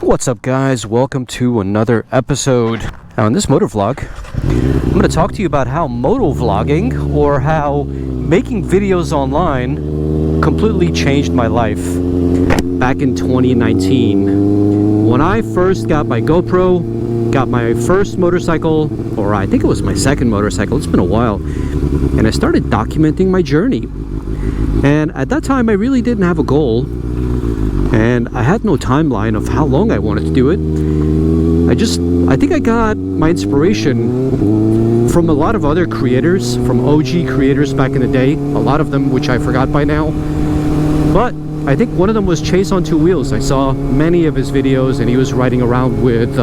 What's up, guys? Welcome to another episode. Now in this motor vlog, I'm going to talk to you about how moto vlogging, or how making videos online, completely changed my life back in 2019. When I first got my GoPro, got my first motorcycle, or I think it was my second motorcycle, it's been a while, and I started documenting my journey. And at that time I really didn't have a goal, and I had no timeline of how long I wanted to do it. I think I got my inspiration from a lot of other creators, from OG creators back in the day, a lot of them which I forgot by now. But I think one of them was Chase on Two Wheels. I saw many of his videos and he was riding around with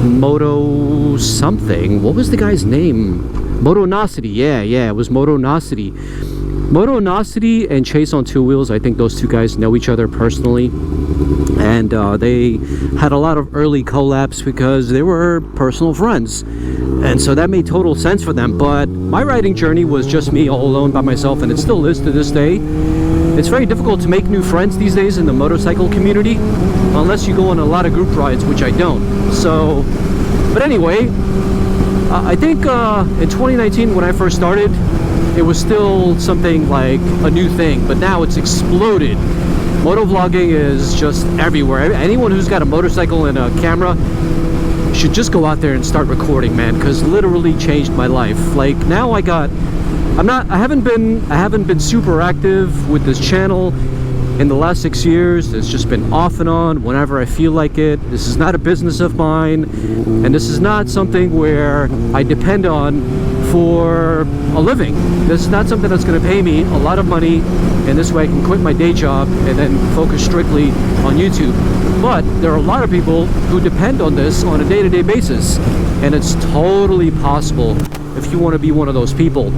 Moto something. What was the guy's name? Motonicity. Yeah, it was Motonicity. Motonicity and Chase on Two Wheels, I think those two guys know each other personally, and they had a lot of early collabs because they were personal friends, and so that made total sense for them. But my riding journey was just me all alone by myself, and it still is to this day. It's very difficult to make new friends these days in the motorcycle community unless you go on a lot of group rides, which I don't. So, but anyway, I think in 2019 when I first started, it was still something like a new thing, but now it's exploded. Motovlogging is just everywhere. Anyone who's got a motorcycle and a camera should just go out there and start recording, man, because literally changed my life. Like now I haven't been super active with this channel in the last 6 years. It's just been off and on whenever I feel like it. This is not a business of mine, and this is not something where I depend on for a living. This is not something that's going to pay me a lot of money, and this way I can quit my day job and then focus strictly on YouTube. But there are a lot of people who depend on this on a day-to-day basis, and it's totally possible if you want to be one of those people.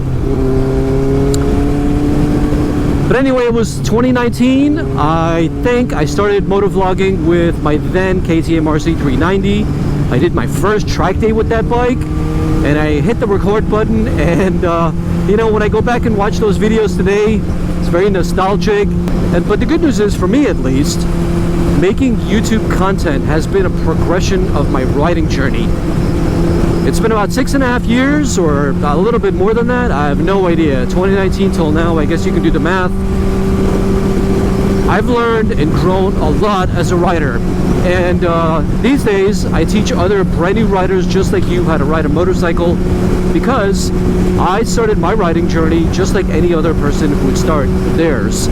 But anyway, it was 2019. I think I started motovlogging with my then KTM RC 390. I did my first track day with that bike, and I hit the record button, and you know, when I go back and watch those videos today, it's very nostalgic. But the good news is, for me at least, making YouTube content has been a progression of my riding journey. It's been about 6.5 years, or a little bit more than that. I have no idea. 2019 till now, I guess you can do the math. I've learned and grown a lot as a rider. And these days, I teach other brand new riders just like you how to ride a motorcycle, because I started my riding journey just like any other person who would start theirs.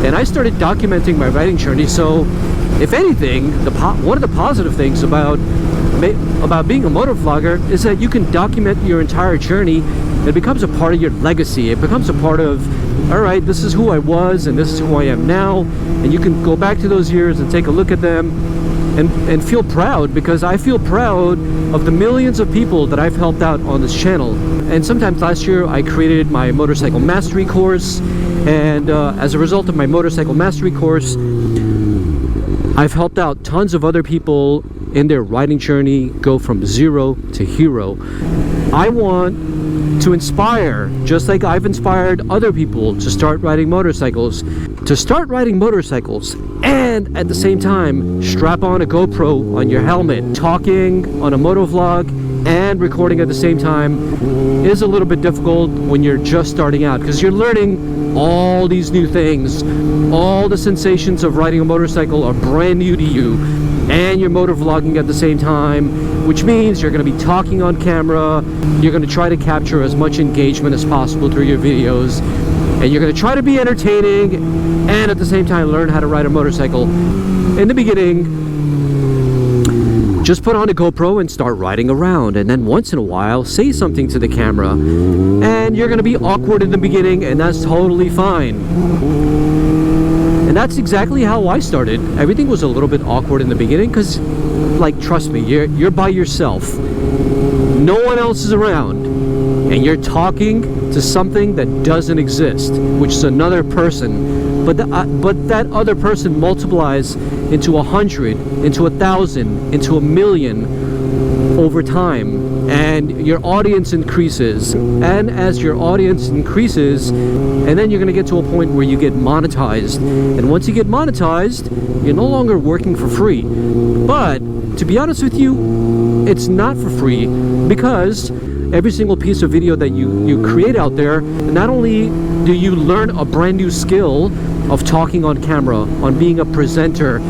And I started documenting my riding journey. So, if anything, one of the positive things about being a motovlogger is that you can document your entire journey. It becomes a part of your legacy. It becomes a part of, all right, this is who I was and this is who I am now, and you can go back to those years and take a look at them and feel proud, because I feel proud of the millions of people that I've helped out on this channel. And sometimes last year I created my motorcycle mastery course, and as a result of my motorcycle mastery course, I've helped out tons of other people in their riding journey go from zero to hero. I want to inspire, just like I've inspired other people to start riding motorcycles, and at the same time strap on a GoPro on your helmet. Talking on a motovlog and recording at the same time is a little bit difficult when you're just starting out, because you're learning all these new things. All the sensations of riding a motorcycle are brand new to you, and you're motovlogging at the same time, which means you're going to be talking on camera. You're going to try to capture as much engagement as possible through your videos, and you're going to try to be entertaining and at the same time learn how to ride a motorcycle. In the beginning, just put on a GoPro and start riding around, and then once in a while say something to the camera. And you're going to be awkward in the beginning, and that's totally fine. And that's exactly how I started. Everything was a little bit awkward in the beginning because, like, trust me, you're by yourself. No one else is around, and you're talking to something that doesn't exist, which is another person. But that other person multiplies into 100, into 1,000, into 1,000,000 over time. and your audience increases, and as your audience increases, and then you're going to get to a point where you get monetized, and once you get monetized, you're no longer working for free. But to be honest with you, it's not for free, because every single piece of video that you create out there, not only do you learn a brand new skill of talking on camera, on being a presenter,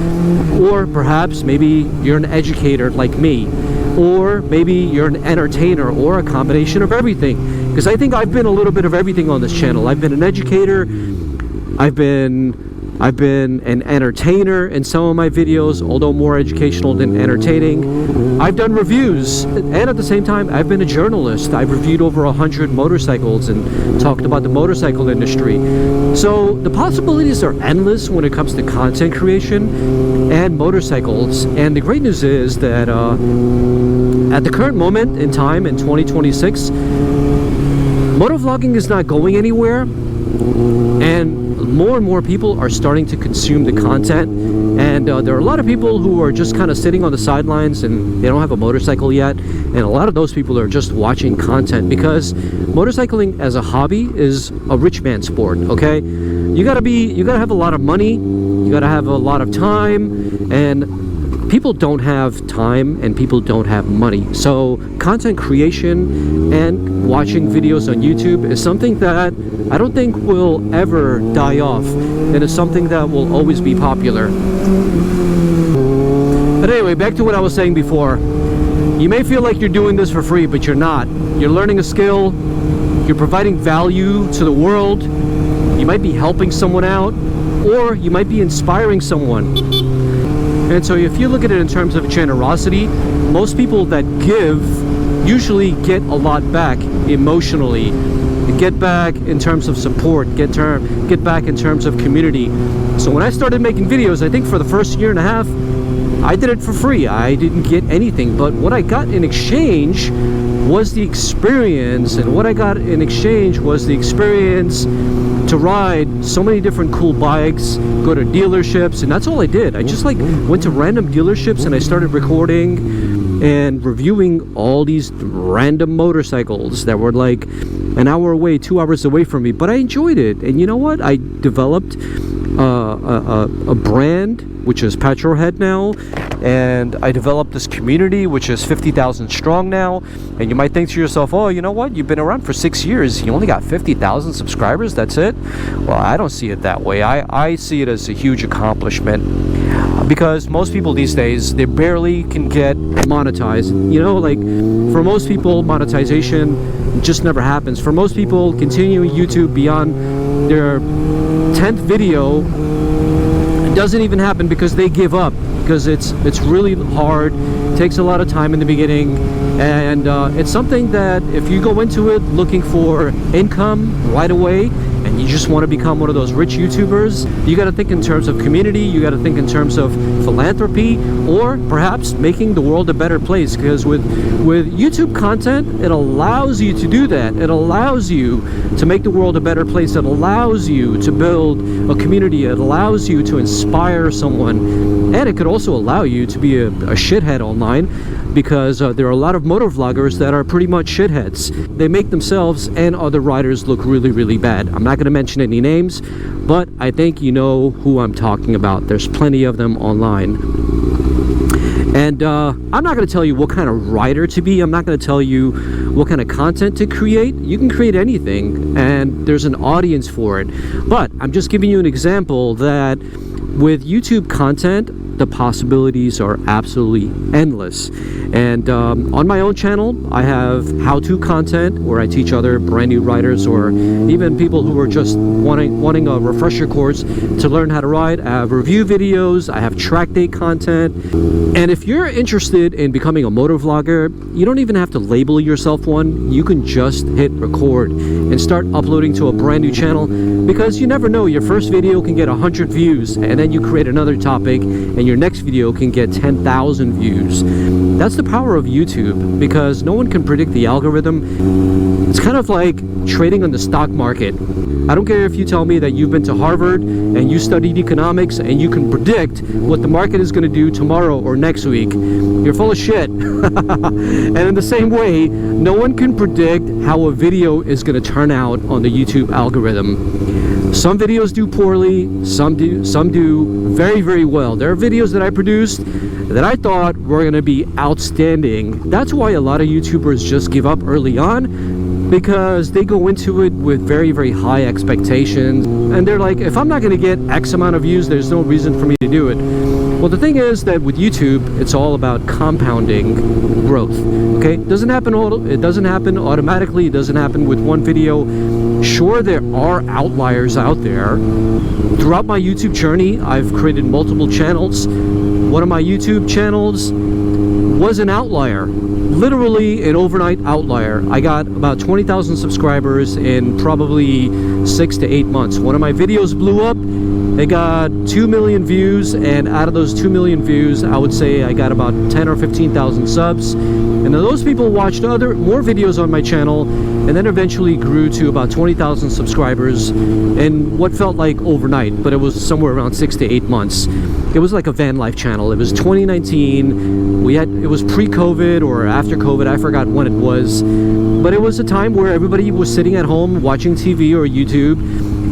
or perhaps maybe you're an educator like me, or maybe you're an entertainer, or a combination of everything. Because I think I've been a little bit of everything on this channel. I've been an educator, I've been an entertainer in some of my videos, although more educational than entertaining. I've done reviews, and at the same time, I've been a journalist. I've reviewed over 100 motorcycles and talked about the motorcycle industry. So the possibilities are endless when it comes to content creation and motorcycles. And the great news is that at the current moment in time, in 2026, motovlogging is not going anywhere, and more and more people are starting to consume the content. And there are a lot of people who are just kind of sitting on the sidelines and they don't have a motorcycle yet, and a lot of those people are just watching content, because motorcycling as a hobby is a rich man sport. Okay, you gotta have a lot of money, you gotta have a lot of time, and people don't have time and people don't have money. So content creation and watching videos on YouTube is something that I don't think will ever die off, and it's something that will always be popular. But anyway, back to what I was saying before. You may feel like you're doing this for free, but you're not. You're learning a skill, you're providing value to the world, you might be helping someone out, or you might be inspiring someone. And so if you look at it in terms of generosity, most people that give usually get a lot back emotionally. Get back in terms of support, get back in terms of community. So when I started making videos, I think for the first year and a half, I did it for free. I didn't get anything, but what I got in exchange was the experience, and what I got in exchange was the experience to ride so many different cool bikes, go to dealerships, and that's all I did. I just like went to random dealerships and I started recording and reviewing all these random motorcycles that were like an hour away, 2 hours away from me, but I enjoyed it. And you know what? I developed a brand, which is Petrolhead now, and I developed this community, which is 50,000 strong now. And you might think to yourself, oh, you know what? You've been around for 6 years. You only got 50,000 subscribers. That's it? Well, I don't see it that way. I see it as a huge accomplishment, because most people these days, they barely can get monetized. You know, like for most people, monetization just never happens. For most people, continuing YouTube beyond their 10th video doesn't even happen, because they give up, because it's really hard, takes a lot of time in the beginning, and it's something that if you go into it looking for income right away and you just want to become one of those rich YouTubers, you got to think in terms of community, you got to think in terms of philanthropy, or perhaps making the world a better place. Because with YouTube content, it allows you to do that. It allows you to make the world a better place. It allows you to build a community. It allows you to inspire someone, and it could also allow you to be a shithead online, because there are a lot of motor vloggers that are pretty much shitheads. They make themselves and other riders look really, really bad. I'm not going to mention any names, but I think you know who I'm talking about. There's plenty of them online. And I'm not going to tell you what kind of rider to be. I'm not going to tell you what kind of content to create. You can create anything, and there's an audience for it. But I'm just giving you an example that with YouTube content, the possibilities are absolutely endless. And on my own channel, I have how-to content where I teach other brand new riders, or even people who are just wanting a refresher course to learn how to ride. I have review videos, I have track day content. And if you're interested in becoming a motor vlogger, you don't even have to label yourself one. You can just hit record and start uploading to a brand new channel, because you never know, your first video can get 100 views, and then you create another topic and and your next video can get 10,000 views. That's the power of YouTube, because no one can predict the algorithm. It's kind of like trading on the stock market. I don't care if you tell me that you've been to Harvard and you studied economics and you can predict what the market is going to do tomorrow or next week. You're full of shit. And in the same way, no one can predict how a video is going to turn out on the YouTube algorithm. Some videos do poorly, some do very, very well. There are videos that I produced that I thought were going to be outstanding. That's why a lot of YouTubers just give up early on, because they go into it with very, very high expectations, and they're like, if I'm not going to get X amount of views, there's no reason for me to do it. Well, the thing is that with YouTube, it's all about compounding growth. Okay, it doesn't happen automatically. It doesn't happen with one video. Sure, there are outliers out there. Throughout my YouTube journey, I've created multiple channels. One of my YouTube channels was an outlier, literally an overnight outlier. I got about 20,000 subscribers in probably 6 to 8 months. One of my videos blew up. It got 2 million views, and out of those 2 million views, I would say I got about 10 or 15,000 subs. And then those people watched more videos on my channel, and then eventually grew to about 20,000 subscribers in what felt like overnight, but it was somewhere around 6 to 8 months. It was like a van life channel. It was 2019. It was pre-COVID or after COVID. I forgot when it was, but it was a time where everybody was sitting at home watching TV or YouTube,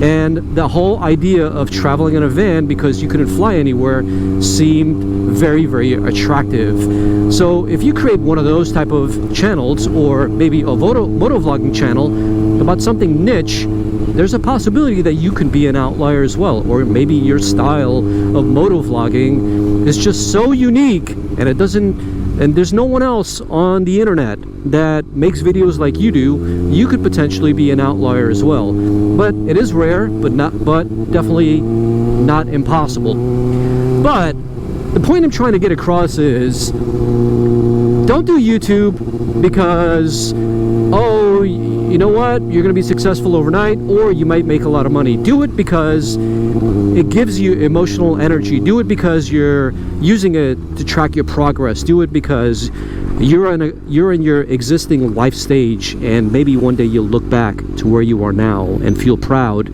and the whole idea of traveling in a van because you couldn't fly anywhere seemed very, very attractive. So if you create one of those type of channels, or maybe a moto vlogging channel about something niche, there's a possibility that you can be an outlier as well. Or maybe your style of moto vlogging is just so unique, and there's no one else on the internet that makes videos like you do. You could potentially be an outlier as well. But it is rare, but definitely not impossible. But the point I'm trying to get across is, don't do YouTube because, oh, you know what, you're going to be successful overnight, or you might make a lot of money. Do it because it gives you emotional energy. Do it because you're using it to track your progress. Do it because you're in your existing life stage, and maybe one day you'll look back to where you are now and feel proud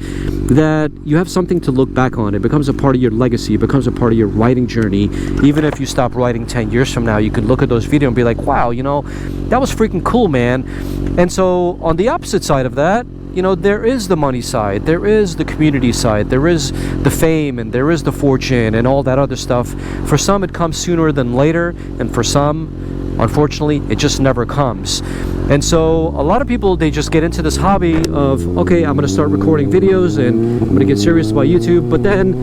that you have something to look back on. It becomes a part of your legacy. It becomes a part of your writing journey. Even if you stop writing 10 years from now, you could look at those videos and be like, wow, you know, that was freaking cool, man. And so on the opposite side of that, you know, there is the money side, there is the community side, there is the fame, and there is the fortune and all that other stuff. For some, it comes sooner than later, and for some, unfortunately, it just never comes. And so a lot of people, they just get into this hobby of, okay, I'm going to start recording videos and I'm going to get serious about YouTube, but then,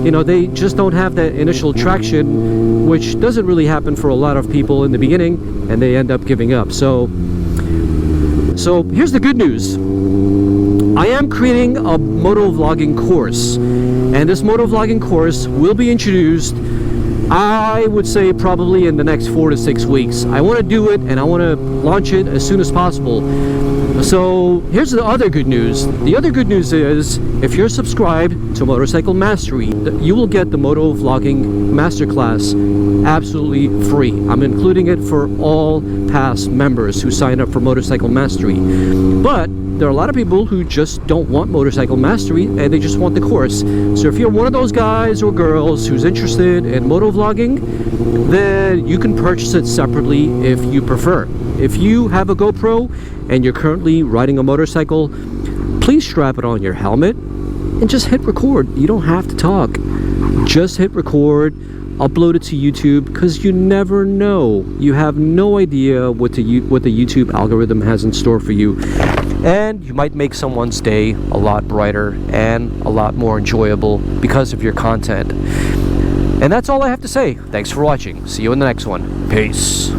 you know, they just don't have that initial traction, which doesn't really happen for a lot of people in the beginning, and they end up giving up. So here's the good news. I am creating a moto vlogging course, and this moto vlogging course will be introduced, I would say, probably in the next 4 to 6 weeks. I want to do it, and I want to launch it as soon as possible. So here's the other good news. The other good news is, if you're subscribed to Motorcycle Mastery, you will get the moto vlogging masterclass absolutely free. I'm including it for all past members who sign up for Motorcycle Mastery. But there are a lot of people who just don't want Motorcycle Mastery, and they just want the course. So if you're one of those guys or girls who's interested in moto vlogging, then you can purchase it separately if you prefer. If you have a GoPro and you're currently riding a motorcycle, please strap it on your helmet and just hit record. You don't have to talk. Just hit record, upload it to YouTube, because you never know. You have no idea what the YouTube algorithm has in store for you. And you might make someone's day a lot brighter and a lot more enjoyable because of your content. And that's all I have to say. Thanks for watching. See you in the next one. Peace.